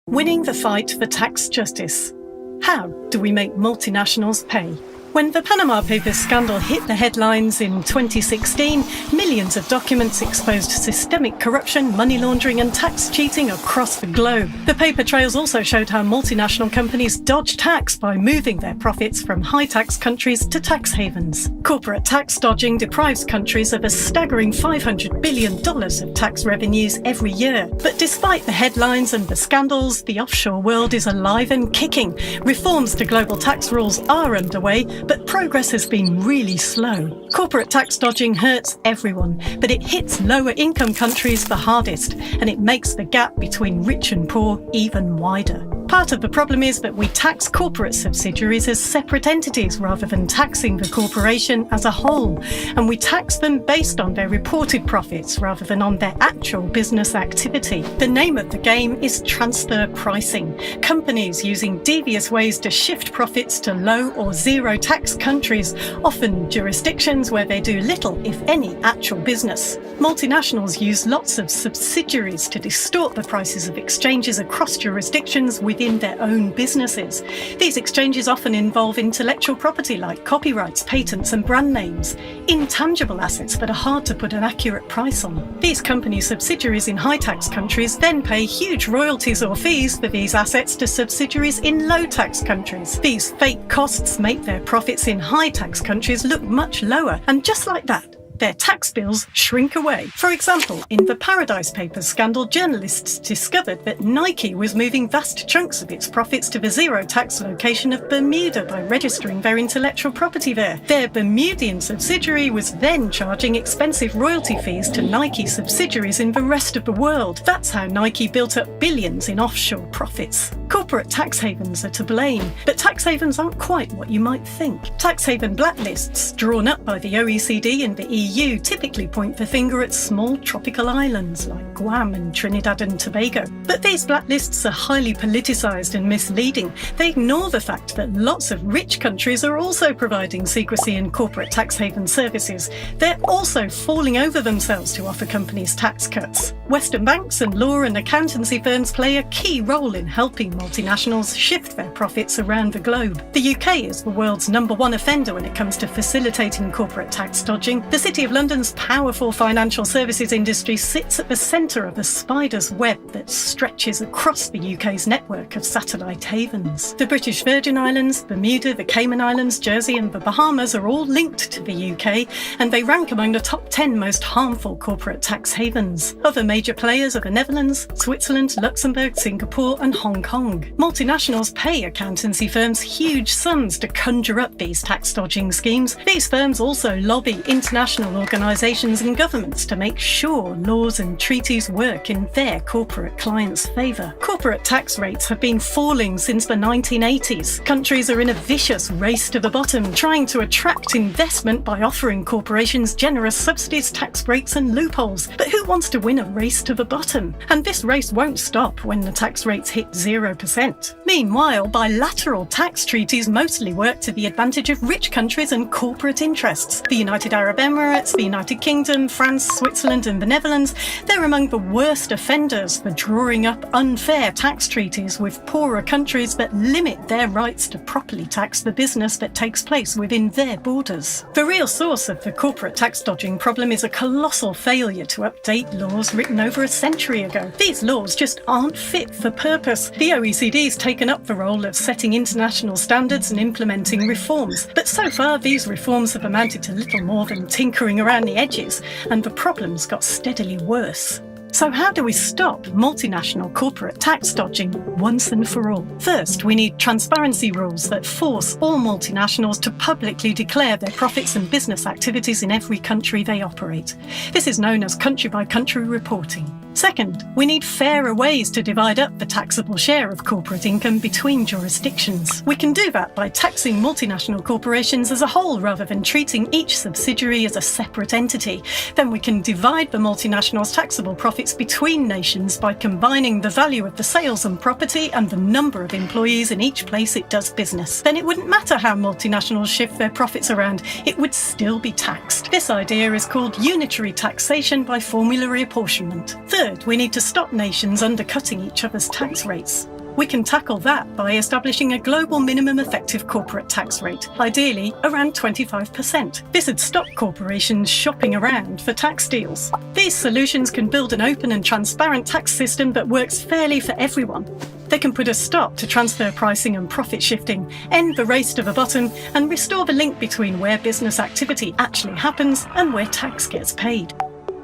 Winning the fight for tax justice. How do we make multinationals pay? When the Panama Papers scandal hit the headlines in 2016, millions of documents exposed systemic corruption, money laundering and tax cheating across the globe. The paper trails also showed how multinational companies dodge tax by moving their profits from high-tax countries to tax havens. Corporate tax dodging deprives countries of a staggering $500 billion of tax revenues every year. But despite the headlines and the scandals, the offshore world is alive and kicking. Reforms to global tax rules are underway, but progress has been really slow. Corporate tax dodging hurts everyone, but it hits lower income countries the hardest, and it makes the gap between rich and poor even wider. Part of the problem is that we tax corporate subsidiaries as separate entities rather than taxing the corporation as a whole, and we tax them based on their reported profits rather than on their actual business activity. The name of the game is transfer pricing. Companies using devious ways to shift profits to low or zero tax countries, often jurisdictions where they do little, if any, actual business. Multinationals use lots of subsidiaries to distort the prices of exchanges across jurisdictions within their own businesses. These exchanges often involve intellectual property like copyrights, patents and brand names, intangible assets that are hard to put an accurate price on. These company subsidiaries in high-tax countries then pay huge royalties or fees for these assets to subsidiaries in low-tax countries. These fake costs make their profits in high-tax countries look much lower, and just like that, their tax bills shrink away. For example, in the Paradise Papers scandal, journalists discovered that Nike was moving vast chunks of its profits to the zero-tax location of Bermuda by registering their intellectual property there. Their Bermudian subsidiary was then charging expensive royalty fees to Nike subsidiaries in the rest of the world. That's how Nike built up billions in offshore profits. Corporate tax havens are to blame, but tax havens aren't quite what you might think. Tax haven blacklists drawn up by the OECD and the EU typically point the finger at small tropical islands like Guam and Trinidad and Tobago. But these blacklists are highly politicised and misleading. They ignore the fact that lots of rich countries are also providing secrecy and corporate tax haven services. They're also falling over themselves to offer companies tax cuts. Western banks and law and accountancy firms play a key role in helping multinationals shift their profits around the globe. The UK is the world's #1 offender when it comes to facilitating corporate tax dodging. The City of London's powerful financial services industry sits at the centre of a spider's web that stretches across the UK's network of satellite havens. The British Virgin Islands, Bermuda, the Cayman Islands, Jersey and the Bahamas are all linked to the UK, and they rank among the top 10 most harmful corporate tax havens. Other major players are the Netherlands, Switzerland, Luxembourg, Singapore and Hong Kong. Multinationals pay accountancy firms huge sums to conjure up these tax dodging schemes. These firms also lobby international organisations and governments to make sure laws and treaties work in their corporate clients' favour. Corporate tax rates have been falling since the 1980s. Countries are in a vicious race to the bottom, trying to attract investment by offering corporations generous subsidies, tax breaks and loopholes. But who wants to win a race to the bottom? And this race won't stop when the tax rates hit 0%. Meanwhile, bilateral tax treaties mostly work to the advantage of rich countries and corporate interests. The United Arab Emirates, the United Kingdom, France, Switzerland and the Netherlands, they're among the worst offenders for drawing up unfair tax treaties with poorer countries that limit their rights to properly tax the business that takes place within their borders. The real source of the corporate tax dodging problem is a colossal failure to update laws written over a century ago. These laws just aren't fit for purpose. The OECD's taken up the role of setting international standards and implementing reforms, but so far these reforms have amounted to little more than tinkering around the edges, and the problems got steadily worse. So how do we stop multinational corporate tax dodging once and for all? First, we need transparency rules that force all multinationals to publicly declare their profits and business activities in every country they operate. This is known as country-by-country reporting. Second, we need fairer ways to divide up the taxable share of corporate income between jurisdictions. We can do that by taxing multinational corporations as a whole rather than treating each subsidiary as a separate entity. Then we can divide the multinational's taxable profits between nations by combining the value of the sales and property and the number of employees in each place it does business. Then it wouldn't matter how multinationals shift their profits around, it would still be taxed. This idea is called unitary taxation by formulary apportionment. Third, we need to stop nations undercutting each other's tax rates. We can tackle that by establishing a global minimum effective corporate tax rate, ideally around 25%. This would stop corporations shopping around for tax deals. These solutions can build an open and transparent tax system that works fairly for everyone. They can put a stop to transfer pricing and profit shifting, end the race to the bottom, and restore the link between where business activity actually happens and where tax gets paid.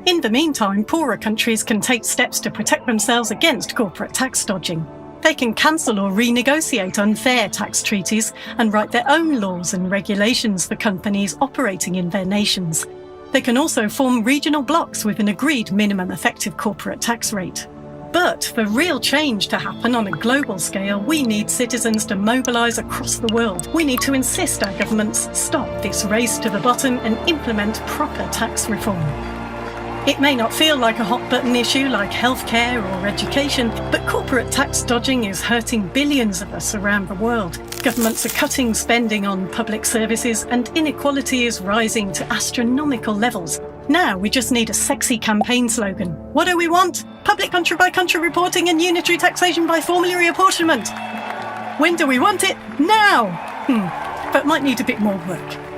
In the meantime, poorer countries can take steps to protect themselves against corporate tax dodging. They can cancel or renegotiate unfair tax treaties and write their own laws and regulations for companies operating in their nations. They can also form regional blocs with an agreed minimum effective corporate tax rate. But for real change to happen on a global scale, we need citizens to mobilise across the world. We need to insist our governments stop this race to the bottom and implement proper tax reform. It may not feel like a hot-button issue like healthcare or education, but corporate tax dodging is hurting billions of us around the world. Governments are cutting spending on public services and inequality is rising to astronomical levels. Now we just need a sexy campaign slogan. What do we want? Public country-by-country reporting and unitary taxation by formula reapportionment. When do we want it? Now! But might need a bit more work.